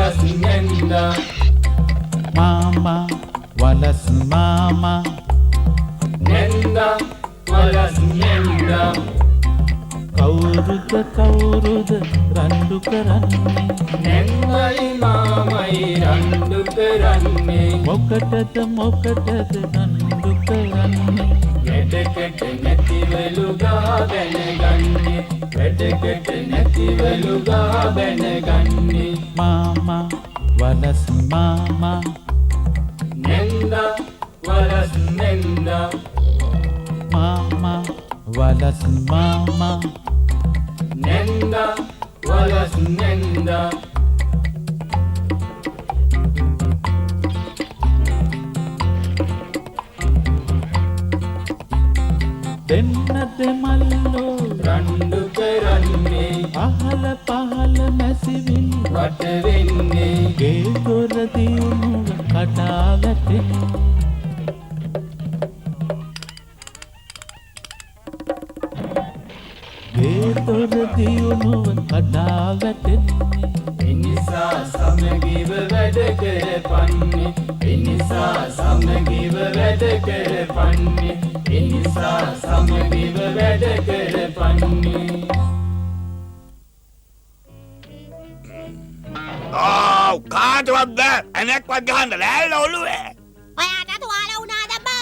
walas nenda. Mama, walas mama. Nenda, walas nenda. කවුරුද රණ්ඩු කරන්නේ නැන්දයි මාමයි රණ්ඩු කරන්නේ මොකටද රණ්ඩු කරන්නේ වැඩකට නැතිවලු ගා බැනගන්නේ වැඩකට නැතිවලු ගා බැනගන්නේ මාමා වලස් මාමා නැන්දා වලස් නැන්දා මාමා වලස් මාමා Nenda, walas nenda. දෙන්නද මල්ලෝ රණ්ඩු කරන්නේ පහල මැසිවිල් වට වෙන්නේ ගේ දොර දියුණුව කඩා වැටෙන්නේ දොර දියුණුව කඩා වැටෙන්නේ එනිසා සමගිව වැඩ කරපන්නේ එනිසා සමගිව වැඩ කරපන්නේ එනිසා සමගිව වැඩ කරපන්නේ කාටවත් බෑ ඇනක්වත් ගහන්න ලෑල්ල ඔළුවේ ඔයාට තුවාල වුණාද බං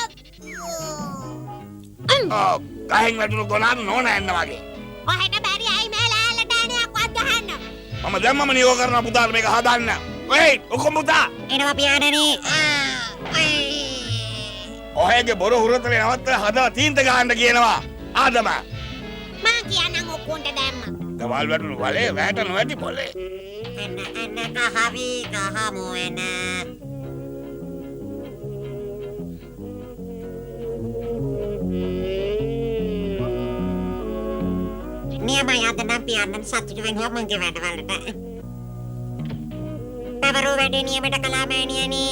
ගහෙන් වැටුණු ගොනාට නෝන එන්න වගේ ඔහෙට බැරි ඇයි මේ ලෑල්ලට ඇණයක්වත් ගහන්න මම දැම්මම නියෝ කරන පුතාට මේක හදන්න ඔයි ඔක්කොම පුතා එනවා පියාණනි ඔහේගේ බොරු හුරතලේ නවත්තලා හදලා තීන්ත ගහන්න කියනවා ආදම මං කියන්නම් ඔක්කොන්ට දැම්ම දවල් වැටුණු වලේ වැට නොඇති පොලේ එන්න කහවි කහමු එන නියමයි අද නම් පියාණන් සතුටු වෙනවා මගේ වැඩවලට පවරු වැඩේ නියමයට කළා මෑණියනි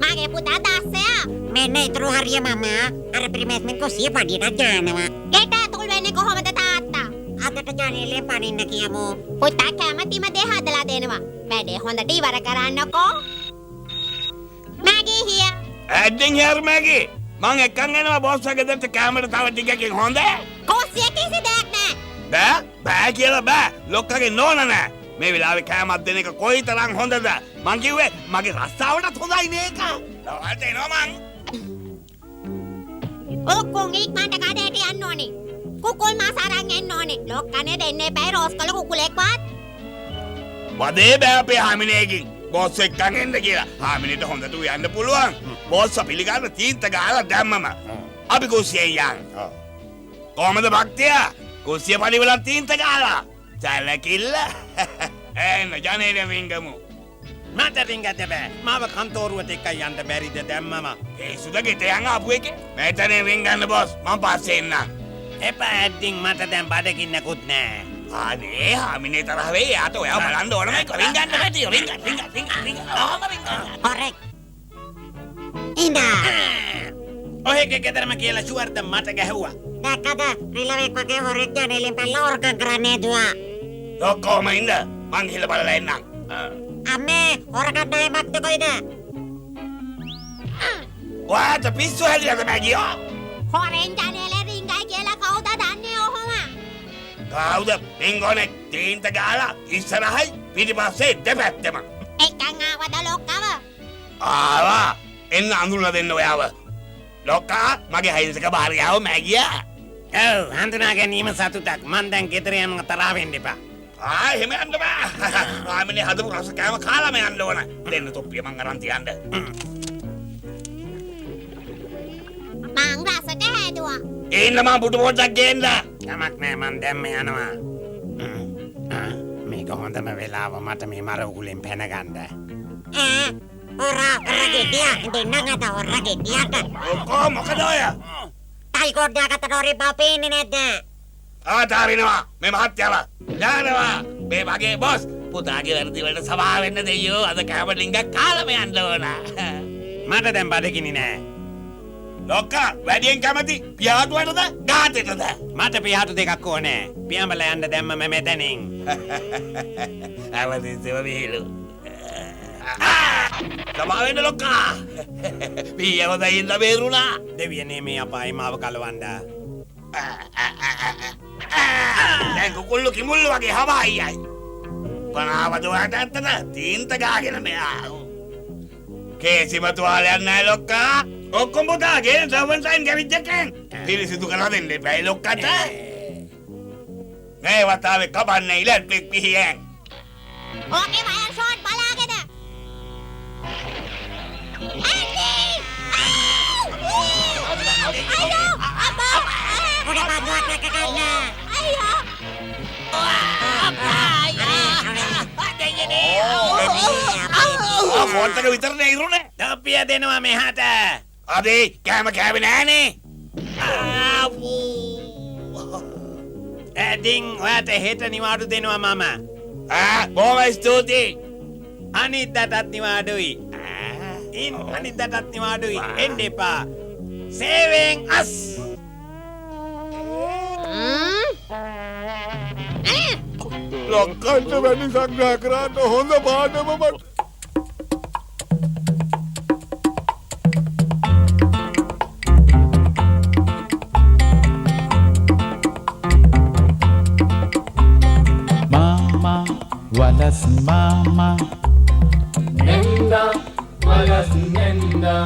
මගේ පුතා දාස්සයා මෙන්න ඉතුරු හරිය මම අර ප්‍රිමේස්මෙන් කොසිය පඩියට යනවා ගෙට ඇතුල් වෙන්නේ කොහොමද තාත්තා අදට ජනේලේ පනින්න කියමු පුතා කැමතිම දේ හදලා දෙනවා වැඩේ හොඳට ඉවර කරන්නකෝ මැගී හිය ඇඩ්ඩින් හෙර් මැගී මං එක්කන් එනවා බොස් වගේ දෙන්න කැමරට තව ටිකකින් හොඳ කොසිය කිසි දෙයක් නෑ බෑ කියලා බෑ ලොක්කගේ නෝන නෑ මේ වෙලාවේ කෑමක් දෙන එක කොයිතරම් හොඳද මං කිව්වේ මගේ රස්සාවටත් හොඳයි මේක දවල්ට එනවා මං ඔක්කොම ඉක්මනට කඩේට යන්න ඕනේ කුකුල් මාස අරන් එන්න ඕනේ ලොක්කනේ දෙන්න එපා රෝස් කළ කුකුලෙක්වත් වදේ බෑ අපේ හාමිනේකින් බොස් එක්කන් එන්න කියලා හාමිනේට හොඳට උයන්න පුළුවන් බොස් පිළිගන්න තීන්ත ගාලා දැම්මම අපි කුස්සියෙන් යන් කොහමද භක්තිය කුස්සිය පරිවලත් තීන්ත ගාලා සැලකිල්ල එන්න ජනේලෙන් රින්ගමු මට රින්ගන්න බෑ මාව කන්තෝරුවට එක්කයි යන්න බැරිද දැම්මම ඒ සුද ගෙට යන් ආපු එකේ මෙතනින් රින්ගන්න බොස් මම පස්සේ එන්නම් එපා ඇඩ්ඩින් මට දැන් බඩගින්නකුත් නෑ අනේ හාමිනේ තරහ වෙයි යාට ඔයා බලන්න ඕනම එක රින්ගන්න බැටි රින්ගන්න ඔහම රින්ගන්න කොරෙක් ඉඳා ඔහෙගේ ගෙදරම කියලා ෂුවර්ද මට ගැහුවා දැක්කද රිලවෙක් වගේ හොරෙක් ජනේලෙන් පැනලා හොරකම් කරන්නේ දුවා ඔක්කොම ඉන්න මං ගිහලා බලලා එන්නම් අම්මේ හොරකම් නැහැ මත් කොයිද ඔයාට පිස්සු හැදිලාද මැගියෝ හොරෙන් ජනේලෙන් රින්ගයි කියලා කවුද දන්නේ ඔහොම කවුද පින්ගෝනේ තීන්ත ගාලා ඉස්සරහයි පිටිපස්සේ දෙපැත්තම එකන් ආවද ලොක්කව ආවා එන්න අඳුරලා දෙන්න ඔයාව ලොක්කා මගේ හයිසක භාර්යාව මැගියා ඔව් හඳුනා ගැනීම සතුටක් මං දැන් ගෙදර යනවා තරහ වෙන්න එපා එහෙම යන්න බෑ ආමනේ හදපු රස කෑම කාලාම යන්න ඕන දෙන්න තොප්පිය මං අරන් තියන්න මං රසට හැදුවා එන්න මං පුටු පොඩ්ඩක් ගේන්න යමක් නෑ මං දැම්ම යනවා මේක හොඳම වෙලාව මට මේ මර උගුලෙන් පැනගන්න හොරා ගෙඩියක් දෙන්නගත හොරා ගෙඩියක් ඔක්කොම මොකද ඔය ටයි කොඩ්ඩයකට රෝරි බපේන්නේ නැද්ද ආතාරිනවා මේ මහත්යව යනවා මේ මගේ බොස් පුතාගේ වැරදි වලට සමා වෙන්න දෙයියෝ අද කෑම ඩිංගක් කාලම යන්න ඕන මට දැන් බඩගිනි නෑ ලොක්කා වැඩියෙන් කැමති පියාටුවටද ගාතෙටද මට පියාටු දෙකක් ඕනේ පියඹලා යන්න දැම්මම මෙතනින් අවදිසව විහිළු සමාවෙන්න ලොක්කා. පීයව දයින්ද බේරුණා. දෙවියනේ මේ අපායේ මාව කලවන්න. දැන් කුකුල්ලු කිමුල්ලු වගේ හවායියයි. පනාවද ඔයාට ඇත්තද? තීන්ත ගාගෙන මෙයා. කේසිම තුවාලයක් නැහැ ලොක්කා. ඔක්කොම පුතාගේ සවන්සයින් ගැවිච්චකෙන්. පිරිසිදු කරලා දෙන්න එපා ලොක්කට. මේ වතාවේ කබන්නේ ඉලෙක්ට්‍රික් පිහියෙන්. ඕකේ වයර් ෂෝට් බලාගෙන. අයියෝ! අම්මා! උඩ බඳුවක් නැකකන්න. අයියෝ! ෆෝන්තක විතරනේ ඉරුනේ. තොප්පිය දෙනවා මෙහාට. අදේ කෑම කෑවේ නෑනේ. ඇඩින් ඔයාට හෙට නිවාඩු දෙනවා මම. බොහොම ස්තුතියි. අනිද්දාටත් නිවාඩුයි. අනිද්දාටත් නිවාඩුයි. එන්න එපා. සේවෙන් අස්. ලොක්කට වැඩි සංග්‍රහ කරන්න හොඳ පාඩම මට. Mama, walas mama. Nenda, walas nenda.